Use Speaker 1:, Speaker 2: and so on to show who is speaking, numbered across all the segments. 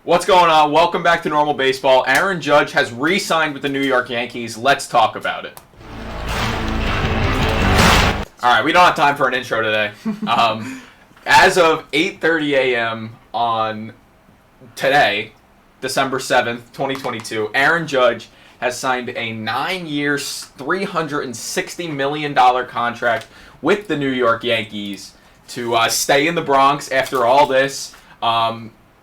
Speaker 1: What's going on? Welcome back to Normal Baseball. Aaron Judge has re-signed with the New York Yankees. Let's talk about it. All right, we don't have time for an intro today. As of 8:30 a.m. on today, December 7th, 2022, Aaron Judge has signed a 9-year, $360 million contract with the New York Yankees to stay in the Bronx after all this.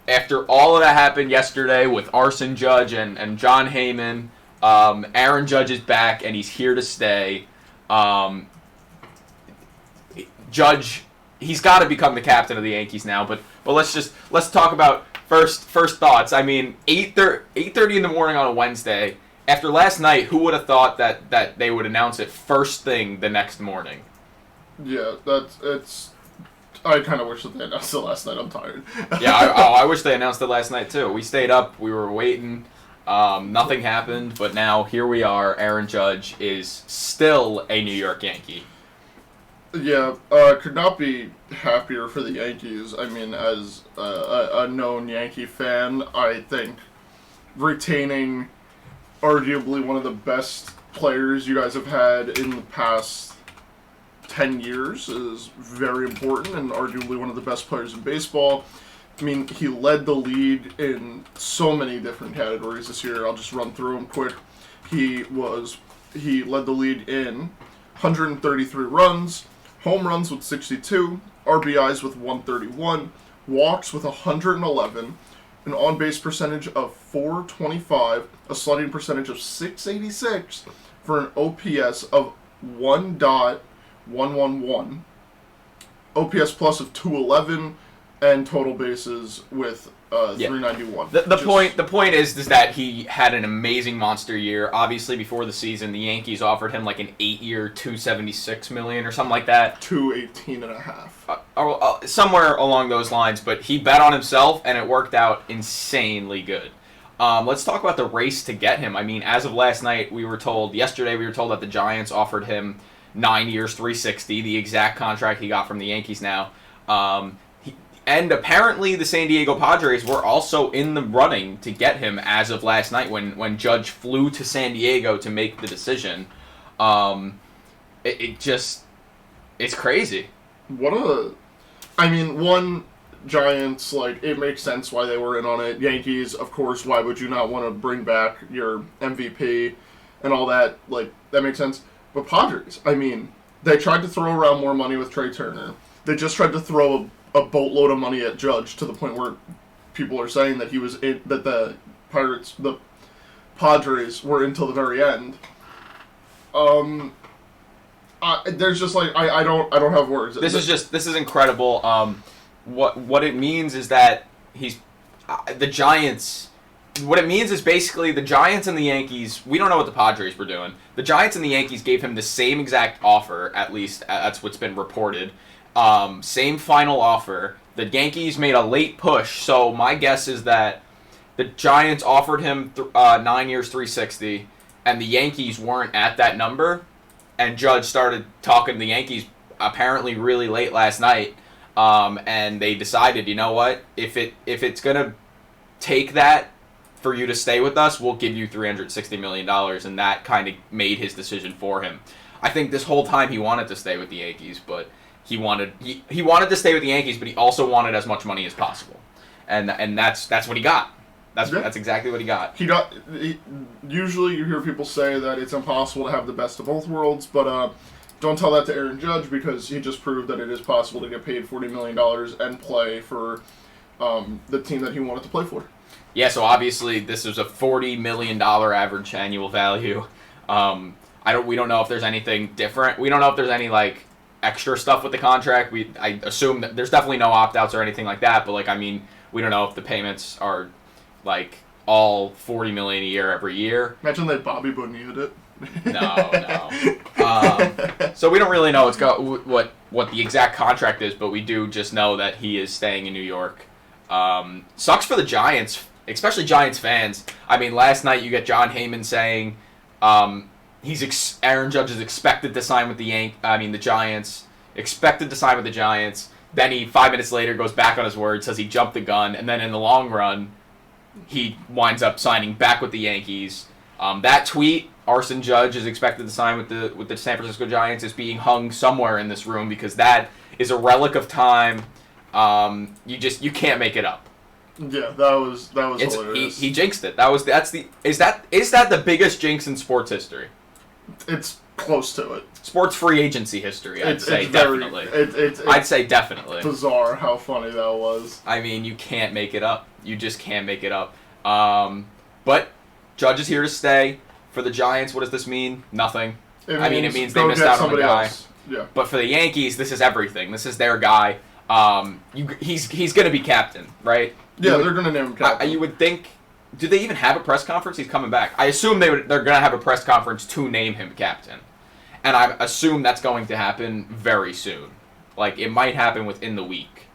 Speaker 1: After all of that happened yesterday with Arson Judge and John Heyman, Aaron Judge is back and he's here to stay. Judge, he's got to become the captain of the Yankees now. But let's talk about first thoughts. I mean, 8:30 in the morning on a Wednesday. After last night, who would have thought that they would announce it first thing the next morning?
Speaker 2: Yeah, it's. I kind of wish that they announced it last night. I'm tired.
Speaker 1: Yeah, I wish they announced it last night too. We stayed up. We were waiting. Nothing happened, but now here we are. Aaron Judge is still a New York Yankee.
Speaker 2: Yeah, could not be happier for the Yankees. I mean, as a known Yankee fan, I think retaining arguably one of the best players you guys have had in the past 10 years is very important, and arguably one of the best players in baseball. I mean, he led the league in so many different categories this year. I'll just run through them quick. He led the league in 133 runs, home runs with 62, RBIs with 131, walks with 111, an on-base percentage of 425, a slugging percentage of 686, for an OPS of 1.111, OPS plus of 211, and total bases with 391.
Speaker 1: The point is that he had an amazing monster year. Obviously, before the season, the Yankees offered him like an 8-year, $276 million or something like that.
Speaker 2: 218 and a half.
Speaker 1: Somewhere along those lines, but he bet on himself, and it worked out insanely good. Let's talk about the race to get him. I mean, as of last night, yesterday we were told that the Giants offered him 9 years, $360, the exact contract he got from the Yankees now. And apparently the San Diego Padres were also in the running to get him as of last night when Judge flew to San Diego to make the decision. It's crazy.
Speaker 2: Giants, it makes sense why they were in on it. Yankees, of course, why would you not want to bring back your MVP and all that? That makes sense. But Padres, they tried to throw around more money with Trey Turner. They just tried to throw a boatload of money at Judge to the point where people are saying that the Padres were in till the very end. There's just I don't have words.
Speaker 1: This is incredible. What it means is that he's the Giants. What it means is basically the Giants and the Yankees, we don't know what the Padres were doing. The Giants and the Yankees gave him the same exact offer, at least that's what's been reported. Same final offer. The Yankees made a late push, so my guess is that the Giants offered him 9 years, $360, and the Yankees weren't at that number, and Judge started talking to the Yankees apparently really late last night, and they decided, you know what, if it's going to take that for you to stay with us, we'll give you $360 million, and that kind of made his decision for him. I think this whole time he wanted to stay with the Yankees, but he wanted to stay with the Yankees, but he also wanted as much money as possible, and that's what he got. That's exactly what he got.
Speaker 2: Usually you hear people say that it's impossible to have the best of both worlds, but don't tell that to Aaron Judge, because he just proved that it is possible to get paid $40 million and play for the team that he wanted to play for.
Speaker 1: Yeah, so obviously this is a $40 million average annual value. We don't know if there's anything different. We don't know if there's any extra stuff with the contract. I assume that there's definitely no opt-outs or anything like that, but we don't know if the payments are all $40 million a year every year.
Speaker 2: Imagine that Bobby Bonilla did.
Speaker 1: No. So we don't really know what the exact contract is, but we do just know that he is staying in New York. Sucks for the Giants, especially Giants fans. Last night you get John Heyman saying Aaron Judge is expected to sign with the Giants. Expected to sign with the Giants. Then he 5 minutes later goes back on his word, says he jumped the gun, and then in the long run, he winds up signing back with the Yankees. That tweet, Arson Judge is expected to sign with the San Francisco Giants, is being hung somewhere in this room because that is a relic of time. You can't make it up.
Speaker 2: Yeah, that was hilarious.
Speaker 1: He jinxed it. Is that the biggest jinx in sports history?
Speaker 2: It's close to it.
Speaker 1: Sports free agency history, I'd say definitely. I'd say definitely.
Speaker 2: Bizarre how funny that was.
Speaker 1: I mean, you can't make it up. You just can't make it up. But Judge is here to stay. For the Giants, what does this mean? Nothing. It means they missed out on a guy.
Speaker 2: Yeah.
Speaker 1: But for the Yankees, this is everything. This is their guy. He's going to be captain, right?
Speaker 2: Yeah, they're going to name him captain.
Speaker 1: You would think. Do they even have a press conference? He's coming back. I assume they're going to have a press conference to name him captain, and I assume that's going to happen very soon. Like it might happen within the week,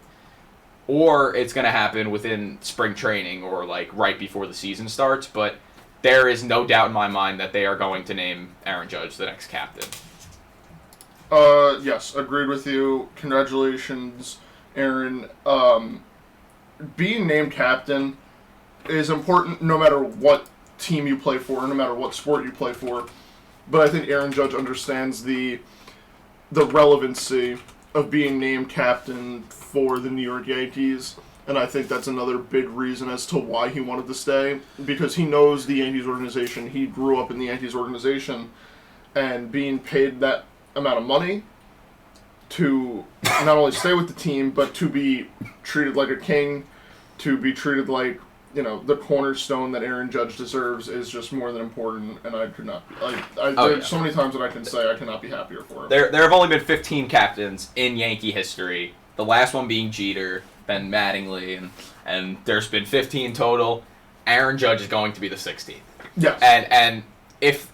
Speaker 1: or it's going to happen within spring training or like right before the season starts. But there is no doubt in my mind that they are going to name Aaron Judge the next captain.
Speaker 2: Yes, agreed with you. Congratulations, Aaron. Being named captain is important no matter what team you play for, no matter what sport you play for. But I think Aaron Judge understands the relevancy of being named captain for the New York Yankees. And I think that's another big reason as to why he wanted to stay. Because he knows the Yankees organization. He grew up in the Yankees organization. And being paid that amount of money to not only stay with the team, but to be treated like a king, to be treated like, the cornerstone that Aaron Judge deserves is just more than important, and I could not. There's so many times that I can say I cannot be happier for him.
Speaker 1: There have only been 15 captains in Yankee history. The last one being Jeter, then Mattingly, and there's been 15 total. Aaron Judge is going to be the 16th.
Speaker 2: Yes.
Speaker 1: And if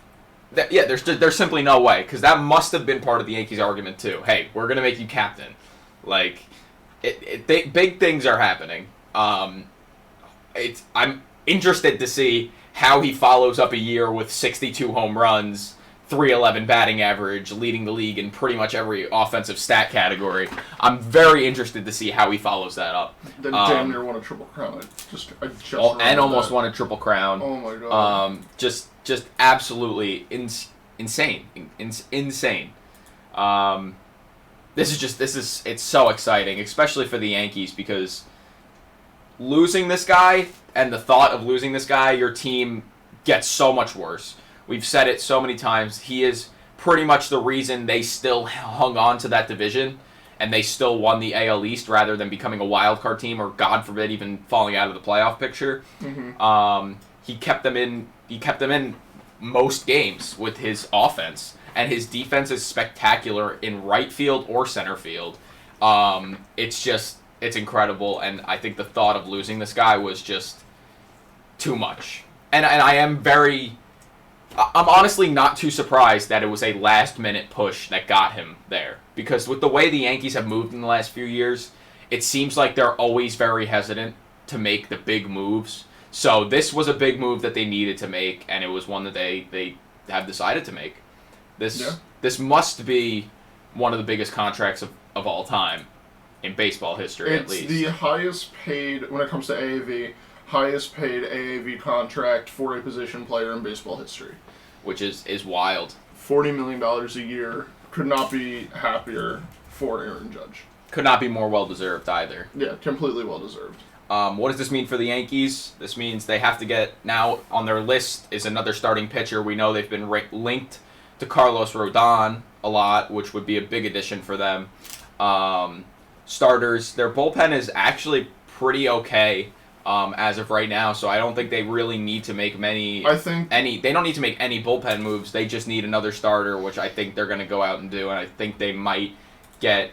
Speaker 1: there's simply no way, because that must have been part of the Yankees' argument too. Hey, we're gonna make you captain. Like, big things are happening. I'm interested to see how he follows up a year with 62 home runs, .311 batting average, leading the league in pretty much every offensive stat category. I'm very interested to see how he follows that up.
Speaker 2: Then damn near won a triple crown.
Speaker 1: And almost won a triple crown.
Speaker 2: Oh my god.
Speaker 1: Just absolutely insane. Insane. It's so exciting, especially for the Yankees, because losing this guy and the thought of losing this guy, your team gets so much worse. We've said it so many times. He is pretty much the reason they still hung on to that division and they still won the AL East rather than becoming a wild card team or, God forbid, even falling out of the playoff picture. Mm-hmm. He kept them in most games with his offense, and his defense is spectacular in right field or center field. It's incredible, and I think the thought of losing this guy was just too much. And I'm honestly not too surprised that it was a last-minute push that got him there. Because with the way the Yankees have moved in the last few years, it seems like they're always very hesitant to make the big moves. So this was a big move that they needed to make, and it was one that they have decided to make. This must be one of the biggest contracts of all time. In baseball history, at least.
Speaker 2: It's the highest paid, when it comes to AAV, highest paid AAV contract for a position player in baseball history.
Speaker 1: Which is wild.
Speaker 2: $40 million a year. Could not be happier for Aaron Judge.
Speaker 1: Could not be more well-deserved either.
Speaker 2: Yeah, completely well-deserved.
Speaker 1: What does this mean for the Yankees? This means they have to get, now on their list is another starting pitcher. We know they've been linked to Carlos Rodon a lot, which would be a big addition for them. Starters, their bullpen is actually pretty okay as of right now, so I don't think they really need to make they don't need to make any bullpen moves. They just need another starter, which I think they're going to go out and do, and I think they might get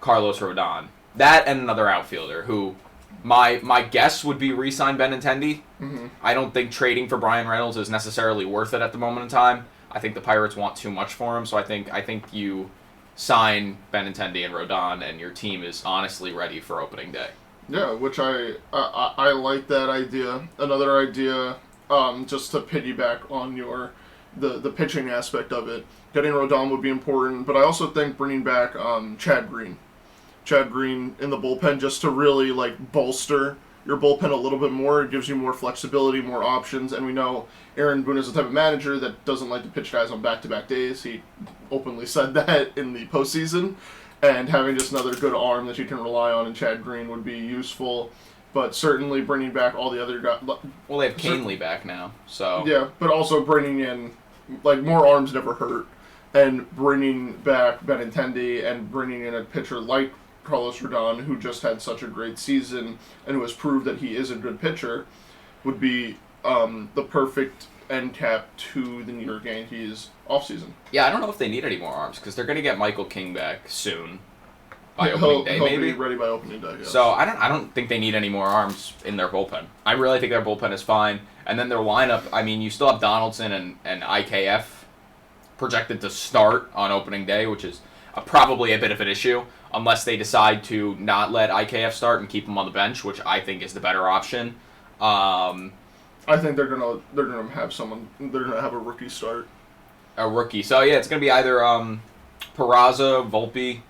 Speaker 1: Carlos Rodon. That and another outfielder who my guess would be re-sign Benintendi. Mm-hmm. I don't think trading for Brian Reynolds is necessarily worth it at the moment in time. I think the Pirates want too much for him, so I think you sign Benintendi and Rodon, and your team is honestly ready for opening day.
Speaker 2: Yeah, which I like that idea. Another idea, just to piggyback on the pitching aspect of it, getting Rodon would be important, but I also think bringing back Chad Green in the bullpen just to really bolster your bullpen a little bit more. It gives you more flexibility, more options, and we know Aaron Boone is the type of manager that doesn't like to pitch guys on back-to-back days. He openly said that in the postseason, and having just another good arm that you can rely on in Chad Green would be useful. But certainly bringing back all the other guys.
Speaker 1: Well, they have Canely back now, so
Speaker 2: yeah, but also bringing in more arms never hurt, and bringing back Benintendi and bringing in a pitcher like Carlos Rodon, who just had such a great season and who has proved that he is a good pitcher, would be the perfect end cap to the New York Yankees offseason.
Speaker 1: Yeah, I don't know if they need any more arms because they're going to get Michael King back soon. By
Speaker 2: He'll
Speaker 1: opening day,
Speaker 2: be
Speaker 1: maybe.
Speaker 2: ready by opening day. Yes.
Speaker 1: So I don't think they need any more arms in their bullpen. I really think their bullpen is fine. And then their lineup, I mean, you still have Donaldson and IKF projected to start on opening day, which is probably a bit of an issue, unless they decide to not let IKF start and keep him on the bench, which I think is the better option.
Speaker 2: I think they're gonna have someone. They're gonna have a rookie start.
Speaker 1: A rookie. So yeah, it's gonna be either Peraza, Volpe.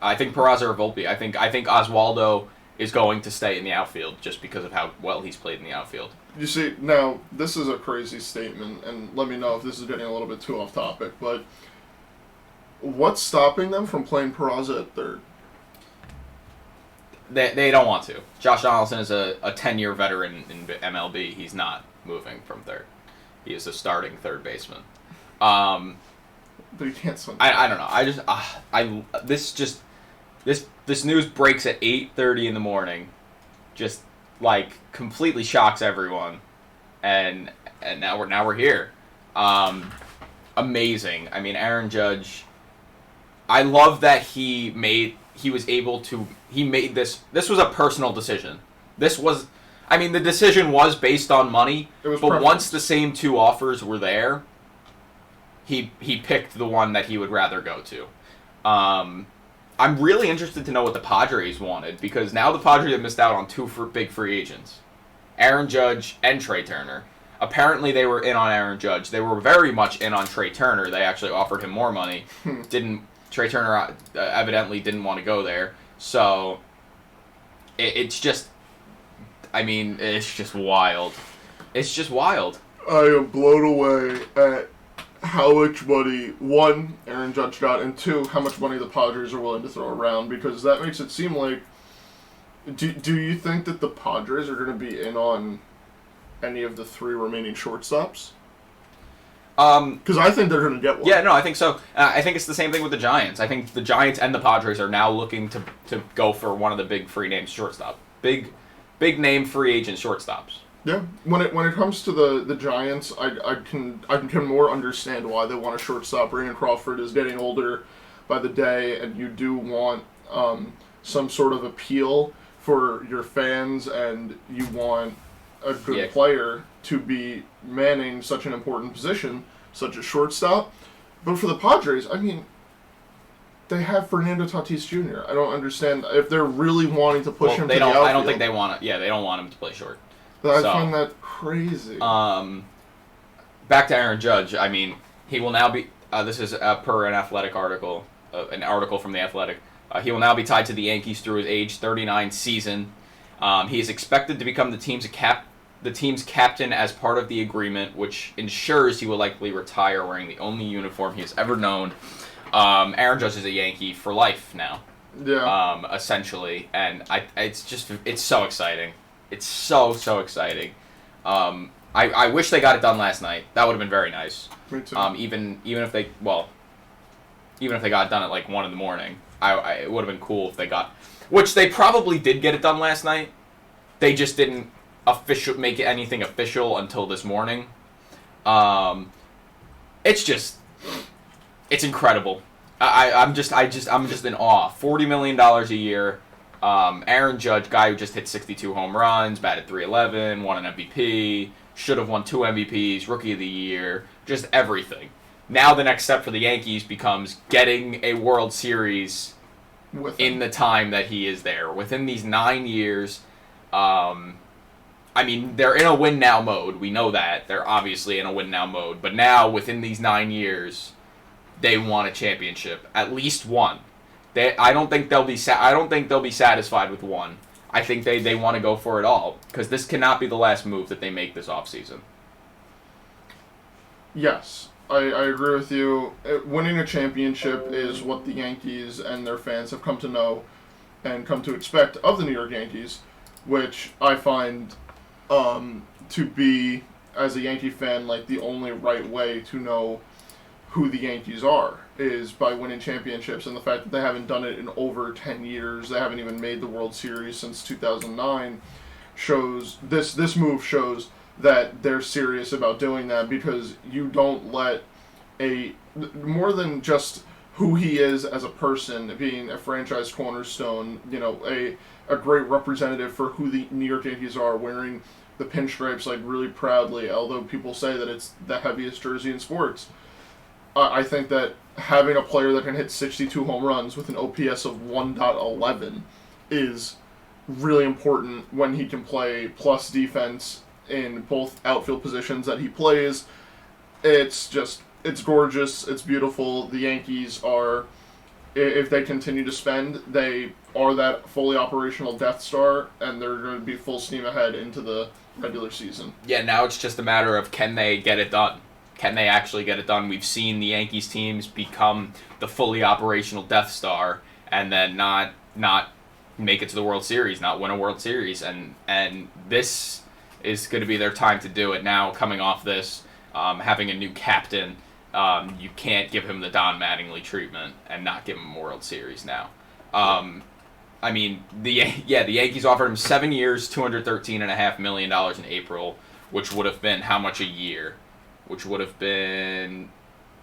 Speaker 1: I think Peraza or Volpe. I think Oswaldo is going to stay in the outfield just because of how well he's played in the outfield.
Speaker 2: You see, now, this is a crazy statement, and let me know if this is getting a little bit too off topic, but what's stopping them from playing Peraza at third?
Speaker 1: They don't want to. Josh Donaldson is a 10-year veteran in MLB. He's not moving from third. He is a starting third baseman.
Speaker 2: But you can't swing.
Speaker 1: I don't know. This news breaks at 8:30 in the morning, just completely shocks everyone, and now we're here. Amazing. I mean, Aaron Judge. I love that he made this. This was a personal decision. The decision was based on money, but
Speaker 2: preference.
Speaker 1: Once the same two offers were there, he picked the one that he would rather go to. I'm really interested to know what the Padres wanted, because now the Padres have missed out on two big free agents, Aaron Judge and Trey Turner. Apparently they were in on Aaron Judge. They were very much in on Trey Turner. They actually offered him more money. Trey Turner evidently didn't want to go there. So it's just wild. It's just wild.
Speaker 2: I am blown away at how much money, one, Aaron Judge got, and two, how much money the Padres are willing to throw around, because that makes it seem like... Do you think that the Padres are going to be in on any of the three remaining shortstops? Because I think they're going to get one.
Speaker 1: Yeah, no, I think so. I think it's the same thing with the Giants. I think the Giants and the Padres are now looking to go for one of the big free name shortstop. Big name free agent shortstops.
Speaker 2: Yeah, when it comes to the Giants, I can more understand why they want a shortstop. Brandon Crawford is getting older by the day, and you do want some sort of appeal for your fans, and you want a good player to be manning such an important position, such as shortstop. But for the Padres, I mean, they have Fernando Tatis Jr. I don't understand if they're really wanting to push him to the outfield.
Speaker 1: I don't think they want to. Yeah, they don't want him to play short.
Speaker 2: I find that crazy.
Speaker 1: Back to Aaron Judge. I mean, he will now be. This is per an Athletic article, an article from the Athletic. He will now be tied to the Yankees through his age 39 season. He is expected to become the team's captain as part of the agreement, which ensures he will likely retire wearing the only uniform he has ever known. Aaron Judge is a Yankee for life now.
Speaker 2: Yeah.
Speaker 1: Essentially, and it's so exciting. It's so exciting. I wish they got it done last night. That would have been very nice.
Speaker 2: Me too.
Speaker 1: Even if they got it done at 1 a.m, it would have been cool if they got, which they probably did get it done last night. They just didn't make anything official until this morning. It's incredible. I'm just in awe. $40 million a year. Aaron Judge, guy who just hit 62 home runs, batted .311, won an MVP, should have won 2 MVPs, Rookie of the Year, just everything. Now the next step for the Yankees becomes getting a World Series in the time that he is there. Within these 9 years, they're in a win-now mode. We know that. They're obviously in a win-now mode. But now, within these 9 years, they want a championship. At least one. I don't think they'll be satisfied with one. I think they want to go for it all because this cannot be the last move that they make this offseason.
Speaker 2: Yes, I agree with you. Winning a championship is what the Yankees and their fans have come to know and come to expect of the New York Yankees, which I find to be, as a Yankee fan, like the only right way to know who the Yankees are is by winning championships, and the fact that they haven't done it in over 10 years, they haven't even made the World Series since 2009, shows this move shows that they're serious about doing that, because you don't let more than just who he is as a person, being a franchise cornerstone, a great representative for who the New York Yankees are, wearing the pinstripes like really proudly, although people say that it's the heaviest jersey in sports. I think that having a player that can hit 62 home runs with an OPS of 1.11 is really important when he can play plus defense in both outfield positions that he plays. It's gorgeous. It's beautiful. The Yankees are, if they continue to spend, they are that fully operational Death Star, and they're going to be full steam ahead into the regular season.
Speaker 1: Yeah, now it's just a matter of can they get it done? Can they actually get it done? We've seen the Yankees teams become the fully operational Death Star and then not make it to the World Series, not win a World Series, and this is going to be their time to do it now. Coming off this, having a new captain, you can't give him the Don Mattingly treatment and not give him a World Series now. I mean, the Yankees offered him 7 years, $213.5 million in April, which would have been how much a year? Which would have been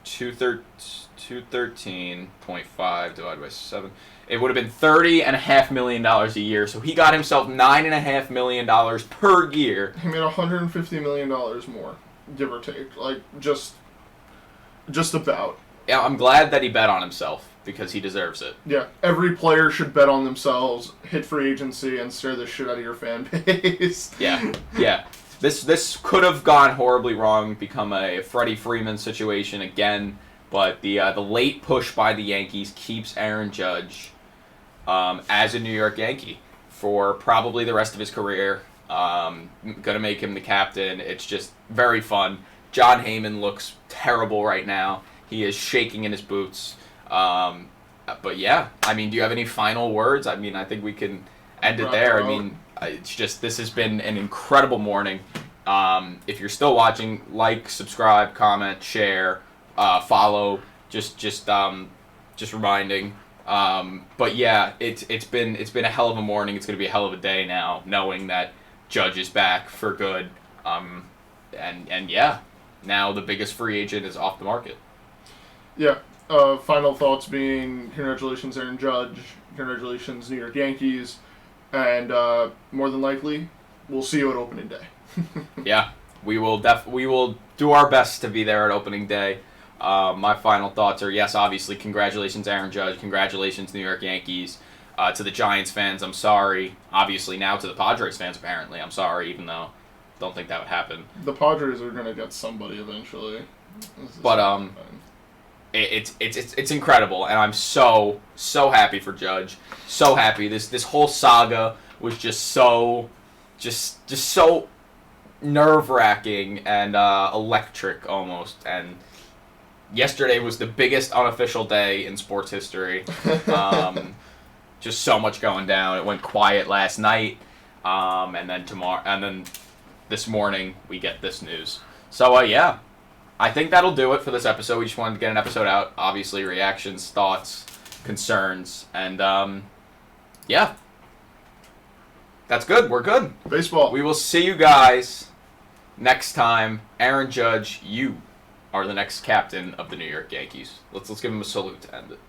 Speaker 1: 213.5 divided by 7. It would have been $30.5 million a year. So he got himself $9.5 million per year.
Speaker 2: He made $150 million more, give or take. Like, just about.
Speaker 1: Yeah, I'm glad that he bet on himself because he deserves it.
Speaker 2: Yeah, every player should bet on themselves, hit free agency, and stare the shit out of your fan base.
Speaker 1: Yeah. This could have gone horribly wrong, become a Freddie Freeman situation again, but the late push by the Yankees keeps Aaron Judge as a New York Yankee for probably the rest of his career. Gonna make him the captain. It's just very fun. John Heyman looks terrible right now. He is shaking in his boots. But yeah, I mean, do you have any final words? I mean, I think we can end it there. I mean, it's just, this has been an incredible morning. If you're still watching, like, subscribe, comment, share, follow. Just reminding. But yeah, it's been a hell of a morning. It's gonna be a hell of a day now, knowing that Judge is back for good. And yeah, now the biggest free agent is off the market.
Speaker 2: Yeah. Final thoughts being, congratulations Aaron Judge, congratulations New York Yankees, and more than likely, we'll see you at opening day.
Speaker 1: Yeah, we will do our best to be there at opening day. My final thoughts are, yes, obviously, congratulations Aaron Judge, congratulations New York Yankees. To the Giants fans, I'm sorry. Obviously, now to the Padres fans, apparently, I'm sorry, even though I don't think that would happen.
Speaker 2: The Padres are going to get somebody eventually.
Speaker 1: But it's incredible, and I'm so happy for Judge. So happy. This whole saga was just so nerve-wracking and electric almost. And yesterday was the biggest unofficial day in sports history. Just so much going down. It went quiet last night, and then this morning we get this news. So yeah. I think that'll do it for this episode. We just wanted to get an episode out. Obviously, reactions, thoughts, concerns, and yeah. That's good. We're good.
Speaker 2: Baseball.
Speaker 1: We will see you guys next time. Aaron Judge, you are the next captain of the New York Yankees. Let's give him a salute to end it.